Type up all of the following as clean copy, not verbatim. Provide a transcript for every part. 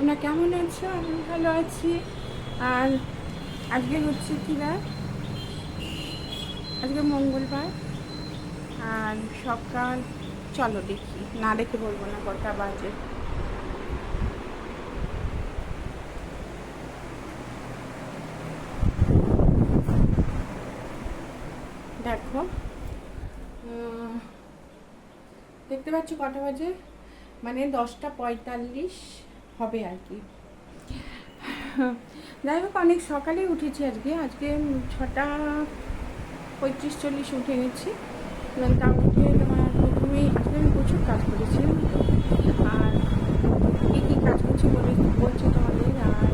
তোমরা কেমন আছো? আমি ভালো আছি। আর আজকে হচ্ছে কি বার? আজকে মঙ্গলবার। আর সকাল, চলো দেখি, না দেখে বলবো না কটা বাজে। দেখো, দেখতে পাচ্ছ কটা বাজে? মানে 10:45 হবে আর কি। যাই হোক, অনেক সকালে উঠেছি আজকে 6:35-40 উঠে গেছি। তা উঠে তোমার প্রথমেই আজকে আমি প্রচুর কাজ করেছিলাম তো। আর কী কী কাজ করছি বলছি তোমাদের। আর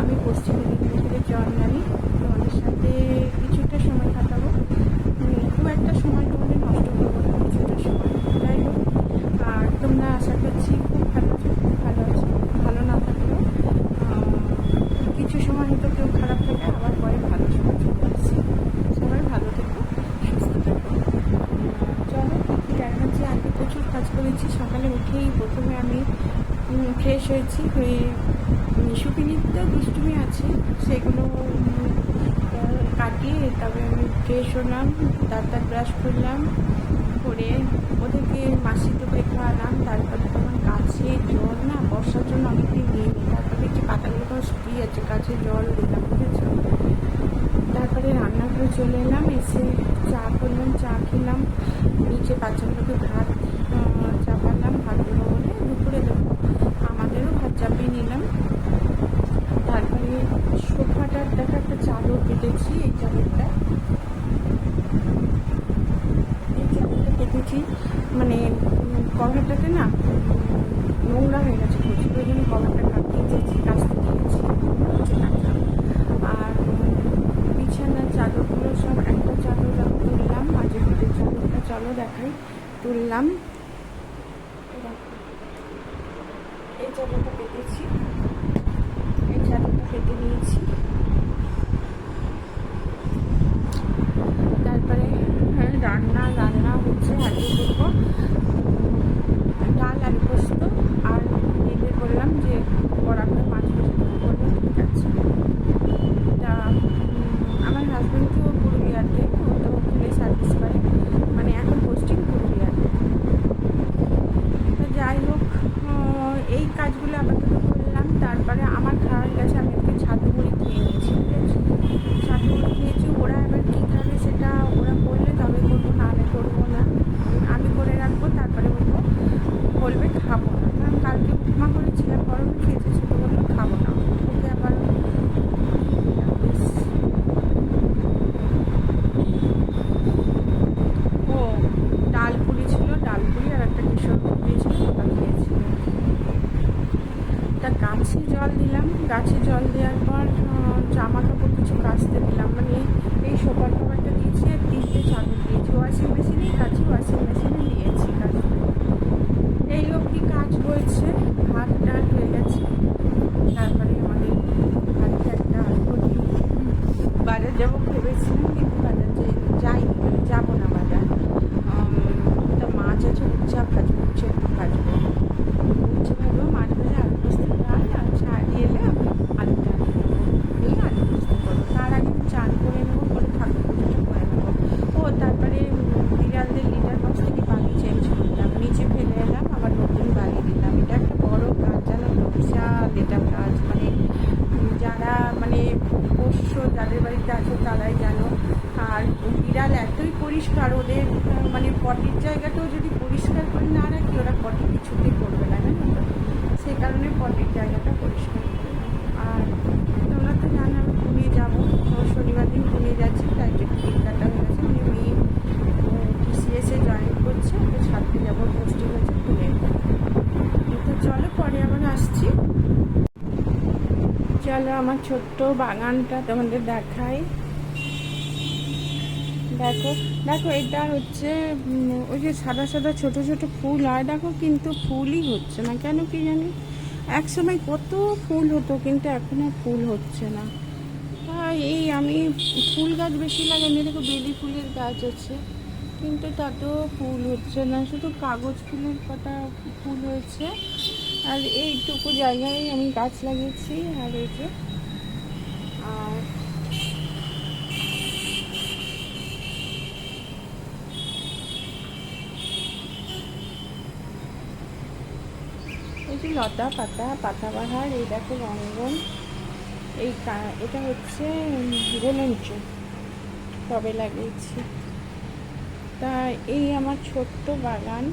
আমি পশ্চিম মেদিনীপুরের জন্মানি, তোমাদের সাথে কিছুটা সময় কাটাবো। খুব একটা সময় তোমাদের নষ্ট করবো না, কিছুটা সময়। যাই হোক, আর তোমরা আশা করছি খুব ভালো আছো, খুব ভালো আছো। ভালো না থাকলেও কিছু সময় হয়তো কেউ খারাপ থাকে, আবার পরে ভালো সময় চলে আসছে। সবাই ভালো থেকো, সুস্থ থেকো। চলো কী দেখাচ্ছি। আজকে প্রচুর কাজ করেছি। সকালে উঠেই প্রথমে আমি ফ্রেশ হয়েছি, হয়ে সুপিনিতে দুষ্টুমি আছে সেগুলো কাটিয়ে তবে আমি ফ্রেশ হলাম, দাঁত ব্রাশ করলাম, করে ওদেরকে মাসি টুকরে খাওয়ালাম। তারপরে তোমার গাছে জল না, বর্ষার জন্য অনেকদিন দিইনি, তারপরে দেখছি পাতাগুলো শুকিয়ে যাচ্ছে, গাছে জল দিলাম, বুঝেছো। তারপরে রান্নাঘরে চলে এলাম, এসে চা করলাম, চা খেলাম, নিচে বাচ্চাগুলোকে ভাত চাপালাম, ভাতগুলো বলে দুপুরে দেবো, আমাদেরও ভাত চাপিয়ে নিলাম। তারপরে সোফাটার দেখা একটা চাদর কেটেছি, এই চাদরটা কেটেছি, মানে কভারটাতে না নোংরা হয়ে গেছে প্রচুর, ওই জন্য কভারটা কাটিয়ে দিয়েছি, কাচতে দিয়েছি, কাটলাম। আর বিছানার চাদরগুলো সব একটা চাদর আমি তুললাম, মাঝে পিঠের চাদরটা চলো দেখাই, তুললাম। এই চাদরটা পেতেছি, এই চাদরটা পেতে নিয়েছি। তারপরে রান্না হচ্ছে, আলু করবো, ডাল আলু পোস্ত। আর এদের বললাম যে বড়া করে মাছ ভেজে দেবো, বললো ঠিক আছে। তা আমার হাজব্যান্ড তো পুরুলিয়াতে, ও তো ওখানে সার্ভিস করে, মানে এখন পোস্টিং পুরুলিয়াতে। তো যাই হোক, এই কাজগুলো আপাতত করলাম। তারপরে আমার খাওয়ার গেছে, আমি আজকে ছাতু মুড়ি খেয়ে নিয়েছি, ঠিক আছে। ছাতু মুড়ি খেয়েছি। ওরা এবার কী খাবে সেটা ওরা বললে তবে করবো, নাহলে করবো না। আমি করে রাখবো, তারপরে বলবে খাবো না। কারণ কালকে উপমা করেছিলাম, গরমে খেয়েছে, ছোটো বললো খাবো না, ওকে আবার ও ডাল পুরি ছিল, ডাল পুরি আর একটা কিশোর দিয়েছিল, ওটা খেয়েছিল। তা গাছে জল দিলাম, গাছে জল দেওয়ার পর জামা কাপড় কিছু কাচতে দিলাম, মানে এই সোফার কভারটা দিয়েছি আর 3টে চাদর দিয়েছি। ওয়াশিং মেশিনেই কাছি, ওয়াশিং মেশিনে দিয়েছি কাজ। এই অবধি কাজ হয়েছে, ভাত ডাল হয়ে গেছে। তারপরে আমাদের বাড়িতে একটা বাজার যাবো ভেবেছিলাম, কিন্তু বাজার যাইনি, মানে যাবো না বাজার। তা মাছ আছে, উচ্চা ভাজবো, উচ্ছে একটু ভাজবো, উচ্ছে ভাজবো, মাছ ভাজা, আলু পোস্ত, ডাল আর ছাড়িয়ে এলে আমি আলুটা নেবো, নিয়ে আলু পোস্ত করবো। তার আগে আমি চান করে নেবো, করে ঠাকুর পুজোটা করে নেবো। ও তারপরে বিড়ালদের লিটার বক্স থেকে বালি চেঞ্জ করলাম, নিচে ফেলে এলাম, আবার নতুন বালি দিলাম। এটা একটা বড় কাজ, জানো তো, বিশাল এটা কাজ, মানে যারা মানে পোষ্য যাদের বাড়িতে আছে তারাই জানো। আর বিড়াল এতই পরিষ্কার, ওদের মানে পটির জায়গাটাও যদি পরিষ্কার করে না রাখি, ওরা পটি কিছুতেই করবে না, জানো তো। সেই কারণে পটির জায়গাটা পরিষ্কার করে। আর তোমরা তো জানো আমি পুনে যাবো, শনিবার দিন পুনে যাচ্ছি, তাই একটু টিকিট কাটা হয়ে গেছে, মানে মেয়ে টিসিএসে জয়েন করছে, তো ছাড়তে যাবো, পোস্টিং হয়েছে পুনে। তো চলো পরে আবার আসছি। চলো আমার ছোট্ট বাগানটা তোমাদের দেখাই। দেখো দেখো, এটা হচ্ছে ওই যে সাদা সাদা ছোট ছোট ফুল হয়, দেখো, কিন্তু ফুলই হচ্ছে না কেন কি জানি। এক সময় কত ফুল হতো, কিন্তু এখন আর ফুল হচ্ছে না। এই আমি ফুল গাছ বেশি লাগাইনি, দেখো বেলি ফুলের গাছ আছে, কিন্তু তাতেও ফুল হচ্ছে না, শুধু কাগজ ফুলের কটা ফুল হয়েছে। আর এইটুকু জায়গায় আমি গাছ লাগিয়েছি। আর এই যে আর এই যে লতা পাতা পাতাবাহার, এই দেখো রঙ্গন, এটা হচ্ছে গোলঞ্চ টবে লাগিয়েছি। তা এই আমার ছোট্ট বাগান,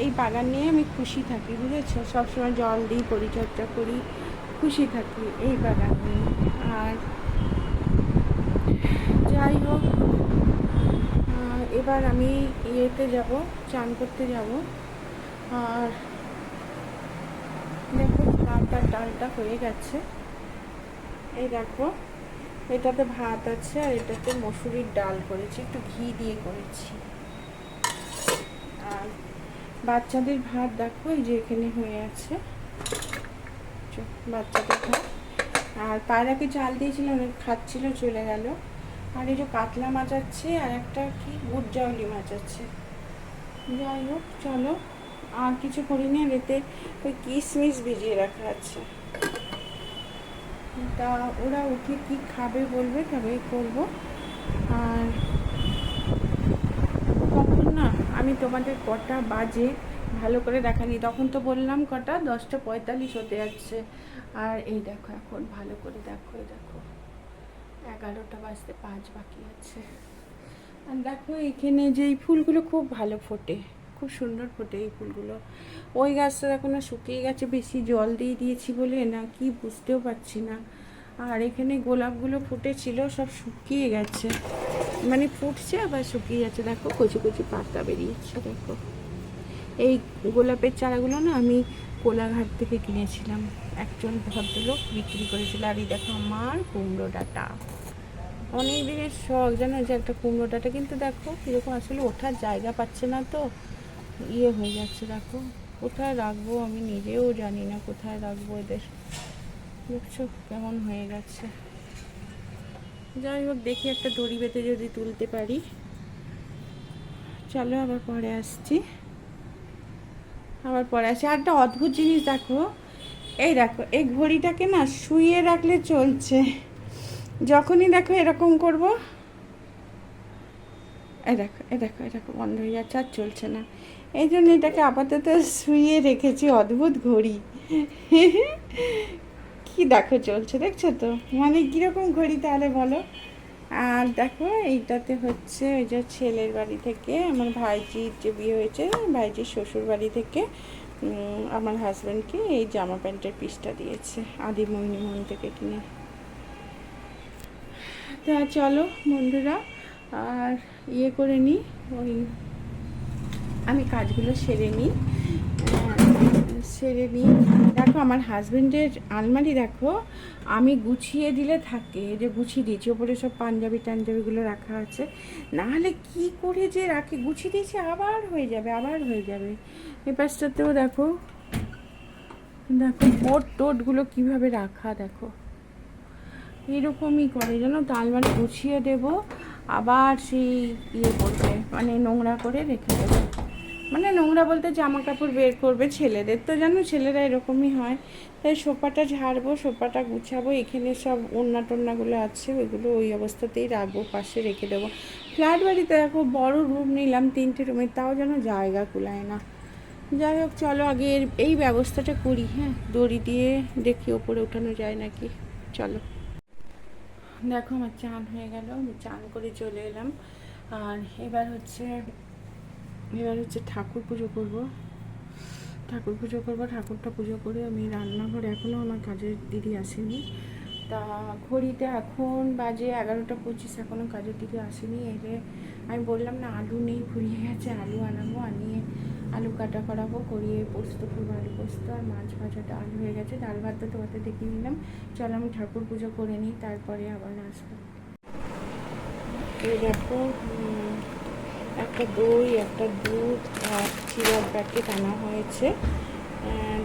এই বাগান নিয়ে আমি খুশি থাকি, বুঝেছো? সবসময় জল দিই, পরিচর্যা করি, খুশি থাকি এই বাগান নিয়ে। আর যাই হোক, এবার আমি ইয়েতে যাব, চান করতে যাব। আর দেখো ভাত আর ডালটা হয়ে গেছে, এই দেখো এটাতে ভাত আছে আর এটাতে মসুরির ডাল করেছি, একটু ঘি দিয়ে করেছি। আর বাচ্চাদের ভাত দেখো এই যে এখানে হয়ে আছে, বাচ্চাদের ভাত। আর পায়রাকে চাল দিয়েছিলাম, খাচ্ছিল, চলে গেল। আর এই যে কাতলা মাছ আছে আর একটা কি গুড়জাউলি মাছ আছে। যাই হোক চলো, আর কিছু করিনি। আর এতে ওই কিশমিশ ভিজিয়ে রাখা আছে, তা ওরা উঠে কি খাবে বলবে তবেই করবো। আর কখন না আমি তোমাদের কটা বাজে ভালো করে দেখানি, তখন তো বললাম কটা 10:45 হতে যাচ্ছে। আর এই দেখো এখন ভালো করে দেখো, এই দেখো 11টা বাজতে 5 বাকি আছে। আর দেখো এখানে যে এই ফুলগুলো খুব ভালো ফোটে, খুব সুন্দর ফোটে এই ফুলগুলো। ওই গাছটা দেখো না শুকিয়ে গেছে, বেশি জল দিয়ে দিয়েছি বলে না কি বুঝতেও পারছি না। আর এখানে গোলাপগুলো ফুটেছিল, সব শুকিয়ে গেছে, মানে ফুটছে আবার শুকিয়ে যাচ্ছে। দেখো কচি কচি পাতা বেরিয়েছে। দেখো এই গোলাপের চারাগুলো না আমি কোলাঘাট থেকে কিনেছিলাম, একজন ভদ্রলোক বিক্রি করেছিল। আর এই দেখো আমার কুমড়ো ডাঁটা, অনেক দিনের শখ জানো যে একটা কুমড়ো ডাঁটা, কিন্তু দেখো কীরকম আসলে ওঠার জায়গা পাচ্ছে না, তো ইয়ে হয়ে যাচ্ছে। দেখো কোথায় রাখবো আমি নিজেও জানি না, কোথায় রাখবো এদের, দেখছো কেমন হয়ে গেছে। যাই হোক দেখি একটা দড়ি বেঁধে যদি তুলতে পারি। চলো আবার পরে আসছি, আবার পরে আসি। আর একটা অদ্ভুত জিনিস দেখো, এই দেখো এই ঘড়িটাকে না শুইয়ে রাখলে চলছে, যখনই দেখো এরকম করব, এই দেখো এই দেখো এই দেখো বন্ধ হয়ে যাচ্ছে, আর চলছে না। এই জন্য এটাকে আপাতত শুইয়ে রেখেছি, অদ্ভুত ঘড়ি। কি দেখো চলছে, দেখছো তো, মানে কীরকম ঘড়ি তাহলে বলো। আর দেখো এইটাতে হচ্ছে ওই যে ছেলের বাড়ি থেকে, আমার ভাইজির যে বিয়ে হয়েছে, ভাইজির শ্বশুর বাড়ি থেকে আমার হাজব্যান্ডকে এই জামা প্যান্টের পিসটা দিয়েছে, আদিমোহিনী থেকে কিনে। তা চলো বন্ধুরা, আর ইয়ে করে নিই, ওই আমি কাজগুলো সেরে নিই। দেখো আমার হাজব্যান্ডের আলমারি দেখো আমি গুছিয়ে দিলে থাকে, যে গুছিয়ে দিয়েছি, ওপরে সব পাঞ্জাবি টাঞ্জাবিগুলো রাখা আছে, নাহলে কি করে যে রাখি, গুছিয়ে দিয়েছি আবার হয়ে যাবে, আবার হয়ে যাবে। এই পাশটাতেও দেখো, দেখো কোট টোটগুলো কীভাবে রাখা, দেখো এরকমই করে জানো তো, আলমারি গুছিয়ে দেবো আবার সেই ইয়ে করবে, মানে নোংরা করে রেখে দেবে, মানে নোংরা বলতে জামা কাপড় বের করবে, ছেলেদের তো জানো ছেলেরা এরকমই হয়। তাই সোফাটা ঝাড়বো, সোফাটা গুছাবো, এখানে সব ওড়না টোন্নাগুলো আছে ওইগুলো ওই অবস্থাতেই রাখবো, পাশে রেখে দেবো। ফ্ল্যাট বাড়িতে দেখো বড় রুম নিলাম, 3টে রুমে, তাও যেন জায়গা কুলায় না। যাই হোক চলো আগে এই ব্যবস্থাটা করি, হ্যাঁ দড়ি দিয়ে দেখি ওপরে ওঠানো যায় নাকি। চলো দেখো আমার চান হয়ে গেল, আমি চান করে চলে এলাম। আর এবার হচ্ছে ঠাকুর পুজো করবো, ঠাকুরটা পুজো করে আমি রান্নাঘরে, এখনও আমার কাজের দিদি আসেনি। তা ঘড়িতে এখন বাজে 11:25, এখনও কাজের দিদি আসেনি। এলে আমি বললাম না আলু নেই, ফুরিয়ে গেছে, আলু আনাবো, আনিয়ে আলু কাটা করাবো, করিয়ে পোস্ত করবো, আলু পোস্ত। আর মাছ ভাজা ডাল হয়ে গেছে, ডাল ভাত তো তোমাদের দেখিয়ে নিলাম। চলো আমি ঠাকুর পুজো করে নিই, তারপরে আবার আসবো। এই দেখো একটা দই, একটা দুধ আর চিড়ার প্যাকেট আনা হয়েছে,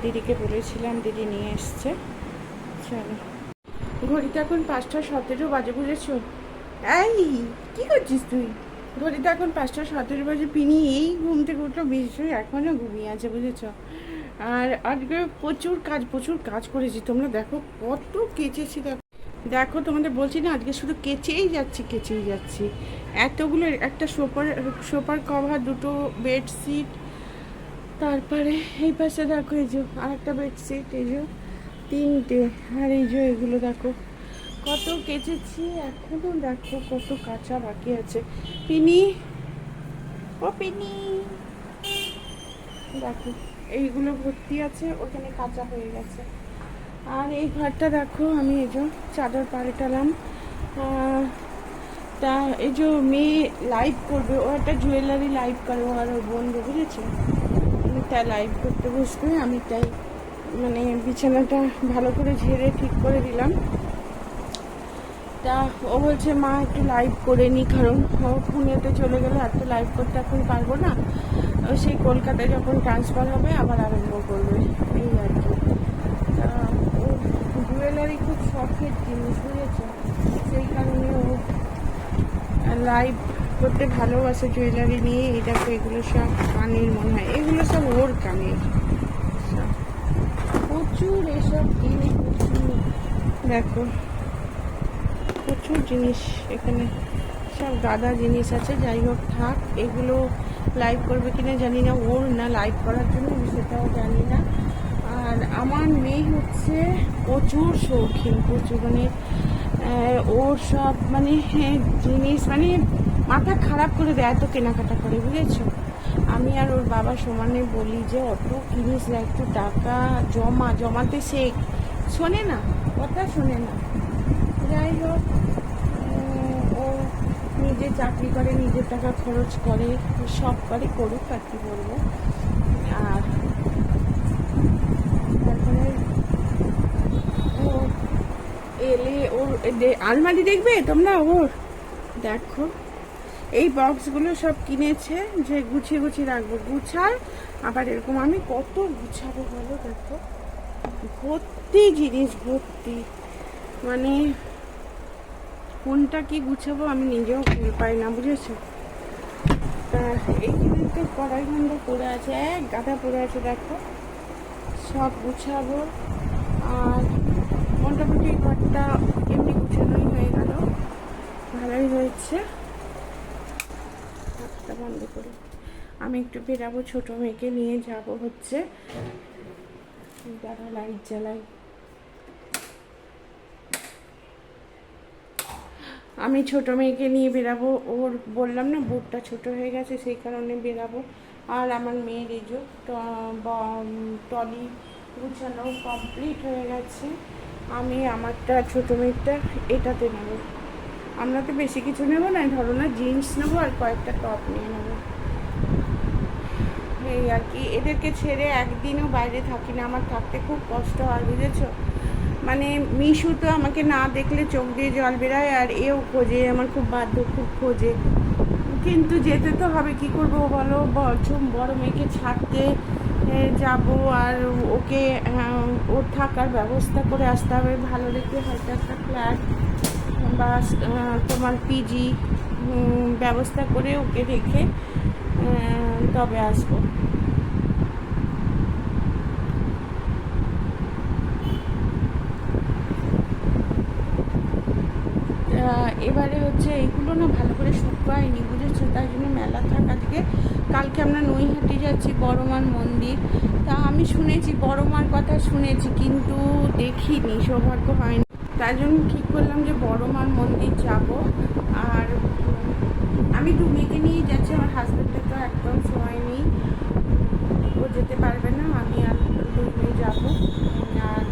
দিদিকে বলেছিলাম, দিদি নিয়ে এসছে। চলো ঘড়িতে এখন 5:17 বাজে, বুঝেছো? এই কী করছিস তুই? ঘড়িতে এখন 5:17 বাজে, পিনি এই ঘুম থেকে উঠলো, বেশি এখনও ঘুমিয়ে আছে, বুঝেছো? আর আজকে প্রচুর কাজ করেছি। তোমরা দেখো কত কেচেছি, দেখো দেখো তোমাদের বলছি না, আজকে শুধু কেচেই যাচ্ছি। এতগুলো, একটা সোফার কভার, দুটো বেডশিট, তারপরে এই পাশে দেখো এই যে আর একটা বেডশিট, এই যে তিনটে, আর এই যে এগুলো দেখো কত কেচেছি। এখনো দেখো কত কাঁচা বাকি আছে। পিনি, ও পিনি, দেখো এইগুলো ভর্তি আছে, ওখানে কাঁচা হয়ে গেছে। আর এই ঘরটা দেখো আমি এই যে চাদর পাল্টালাম। তা এই যে মেয়ে লাইভ করবে, ও একটা জুয়েলারি লাইভ করে, ও আর ওর বন্ধু, বুঝেছো? তা লাইভ করতে বসবে, আমি তাই মানে বিছানাটা ভালো করে ঝেড়ে ঠিক করে দিলাম। তা ও বলছে মা একটু লাইভ করে নি, কারণ ও পুনেতে চলে গেলে এত লাইভ করতে এখন পারবো না, সেই কলকাতায় যখন ট্রান্সফার হবে আবার আরম্ভ করবে, এই আর কি। তা ও জুয়েলারি খুব শখের জিনিস, বুঝেছে? সেই কারণে ও লাইভ করতে ভালোবাসে জুয়েলারি নিয়ে। এই দেখো এগুলো সব কানের, মনে হয় এগুলো সব ওর কানের, প্রচুর এসব জিনিস, দেখো প্রচুর জিনিস এখানে, সব গাদা জিনিস আছে। যাই হোক থাক, এগুলো লাইভ করবে কিনা জানি না, ওর না লাইভ করার জন্য আমি সেটাও জানি না। আর আমার মেয়ে হচ্ছে প্রচুর শৌখিন, প্রচুর মানে ওর সব মানে জিনিস মানে মাথা খারাপ করে দেয়, এত কেনাকাটা করে, বুঝেছো? আমি আর ওর বাবা সমানে বলি যে অত কিনিস না, একটু টাকা জমাতে শেখ। শোনে না, কথা শোনে না। যাই হোক, ও নিজে চাকরি করে, নিজের টাকা খরচ করে, সব করে, করুক, আর কি বলবো। আর তারপরে ও এলে ওর আলমারি দেখবে তোমরা, ওর দেখো এই বক্সগুলো সব কিনেছে যে গুছিয়ে রাখবো, গুছায় আবার এরকম। আমি কত গুছাবো বলো, দেখো ভর্তি জিনিস, ভর্তি, মানে কোনটা কি গুছাবো আমি নিজেও ভুল পাই না, বুঝেছো? তা এই জিনিসটা কড়াই ঘন্টা পড়ে আছে, এক গাদা পড়ে আছে, দেখো সব গুছাবো। আর মোটামুটি ঘরটা এমনি গুছানোই হয়ে গেল, ভালোই হয়েছে। হাতটা বন্ধ করি, আমি একটু বেরাবো, ছোটো মেয়েকে নিয়ে যাব হচ্ছে, দাঁড়া লাইট জ্বালাই। আমি ছোটো মেয়েকে নিয়ে বেরাবো, ওর বললাম না বুটটা ছোট হয়ে গেছে, সেই কারণে বেরাবো। আর আমার মেয়ের এই যে টলি গুছানো কমপ্লিট হয়ে গেছে। আমি আমারটা, ছোটো মেয়েরটা এটাতে নেবো। আমরা তো বেশি কিছু নেবো না, ধরো না জিন্স নেবো আর কয়েকটা টপ নিয়ে নেবো, এই আর কি। এদেরকে ছেড়ে একদিনও বাইরে থাকি না, আমার থাকতে খুব কষ্ট হয়, বুঝেছো? মানে মিশু তো আমাকে না দেখলে চোখ দিয়ে জল বেরায়, আর এও খোঁজে, আমার খুব বাধ্য, খুব খোঁজে, কিন্তু যেতে তো হবে, কি করবো বলো? বড় মেয়েকে ছাড়তে যাব, আর ওকে ওর থাকার ব্যবস্থা করে আসতে হবে, ভালো দেখে হয়তো একটা ফ্ল্যাট বা তোমার পিজি ব্যবস্থা করে ওকে রেখে তবে আসবো। এবারে হচ্ছে এইগুলো না ভালো করে শুকায়নি, বুঝেছো? তাই জন্য মেলা থাকা থেকে কালকে আমরা নৈহাটি যাচ্ছি, বড় মার মন্দির। তা আমি শুনেছি, বড় মার কথা শুনেছি, কিন্তু দেখিনি, সৌভাগ্য হয়নি। তাই জন্য ঠিক করলাম যে বড় মার মন্দির যাব। আর আমি দু মেয়েকে নিয়েই যাচ্ছি, আমার হাজব্যান্ডের তো একদম সময় নেই, ও যেতে পারবে না, আমি আর দুই মেয়ে যাবো। আর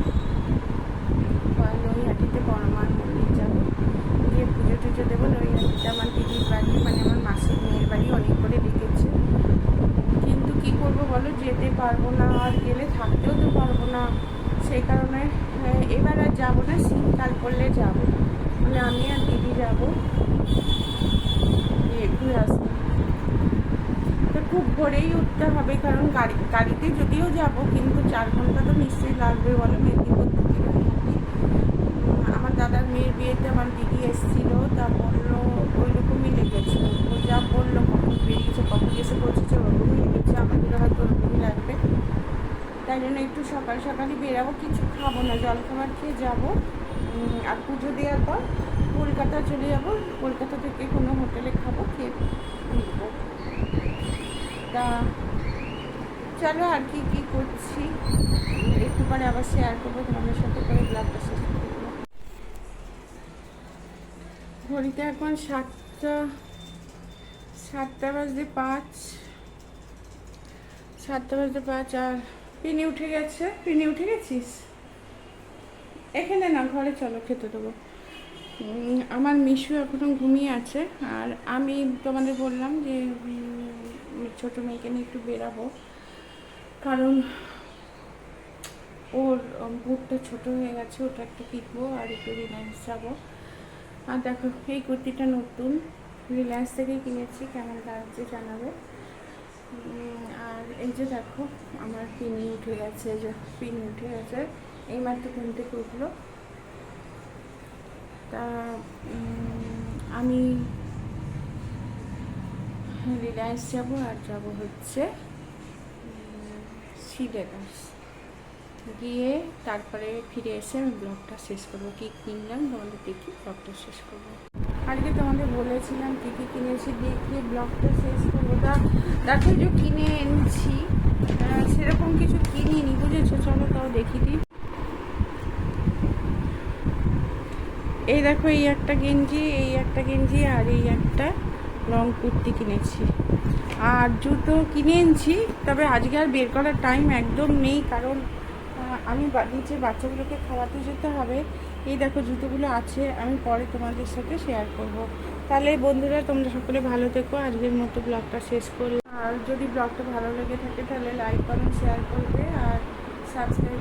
নৈহাটিতে বড় মার মন্দির যাবো, গিয়ে পুজো টুজো দেবো। নৈহাটিতে আমার দিদির বাড়ি, মানে আমার মাসির মেয়ের বাড়ি, অনেক করে ডেকেছে, কিন্তু কি করবো বলো, যেতে পারবো না, আর গেলে থাকতেও তো পারবো না। সেই কারণে এবার আর যাবো না, শীতকাল পড়লে যাবো, মানে আমি আর দিদি যাবো, ঘুরে আসবো। তো খুব ভোরেই উঠতে হবে, কারণ গাড়িতে যদিও যাব, কিন্তু 4 ঘন্টা তো নিশ্চয়ই লাগবে বলো, মেদিনীপুর থেকে নৈহাটি। আমার দাদার মেয়ের বিয়েতে আমার দিদি এসেছিলো, তা বললো ওই রকমই লেগেছে, ও যা বললো, কখন বেরিয়েছে, কখন এসে পৌঁছেছে, ওরকমই লেগেছে, আমাদের হয়তো ওরকমই লাগবে। তা তাই জন্য একটু সকাল সকালই বেরাবো, কিছু খাবো না, জলখাবার খেয়ে যাবো। আর পুজো দেওয়ার পর কলকাতা চলে যাবো, কলকাতা থেকে কোনো হোটেলে খাবো, খেয়ে ফিরবো। তা চলো আর কি কি করছি একটু পরে আবার শেয়ার করবো তোমাদের সাথে, করে ব্লগটা শেষ করে দেবো। ঘড়িতে এখন 7টা বাজতে 5, 7টা বাজতে 5। আর পিনি উঠে গেছে। পিনি উঠে গেছিস? এখানে না, ঘরে চলো, খেতে দেবো। আমার মিশু এখনও ঘুমিয়ে আছে। আর আমি তোমাদের বললাম যে ছোটো মেয়েকে নিয়ে একটু বেরাবো, কারণ ওর বুটটা ছোটো হয়ে গেছে, ওটা একটু কিনবো আর একটু রিলায়েন্স যাবো। আর দেখো এই কুর্তিটা নতুন, রিলায়েন্স থেকেই কিনেছি, কেমন লাগছে জানাবে। আর এই যে দেখো আমার পিনি উঠে গেছে, যে পিন উঠে গেছে, এইমাত্র ঘুম থেকে উঠলো। তা আমি রিলায়েন্স যাবো, আর যাবো হচ্ছে সিলেবাস, গিয়ে তারপরে ফিরে এসে আমি ব্লগটা শেষ করবো। কী কিনলাম তোমাদের দেখি ব্লগটা শেষ করবো। আজকে তোমাদের বলেছিলাম কী কী কিনেছি, দেখে ব্লগটা শেষ করবো। দেখো যে কিনে এনেছি, সেরকম কিছু কিনিনি, বুঝেছো? চলো তাও দেখি দিই। এই দেখো এই একটা গেঞ্জি, এই একটা গেঞ্জি, আর এই একটা লং কুর্তি কিনেছি। আর জুতো কিনে এনেছি, তবে আজকে আর বের করার টাইম একদম নেই, কারণ আমি নিচে বাচ্চাগুলোকে খাওয়াতে যেতে হবে। এই দেখো জুতোগুলো আছে, আমি পরে তোমাদের সাথে শেয়ার করব। তাহলে বন্ধুরা তোমরা সকলে ভালো থেকো, আজকের মতো ব্লগটা শেষ করলাম। আর যদি ব্লগটা ভালো লেগে থাকে তাহলে লাইক কমেন্ট শেয়ার করবে আর সাবস্ক্রাইব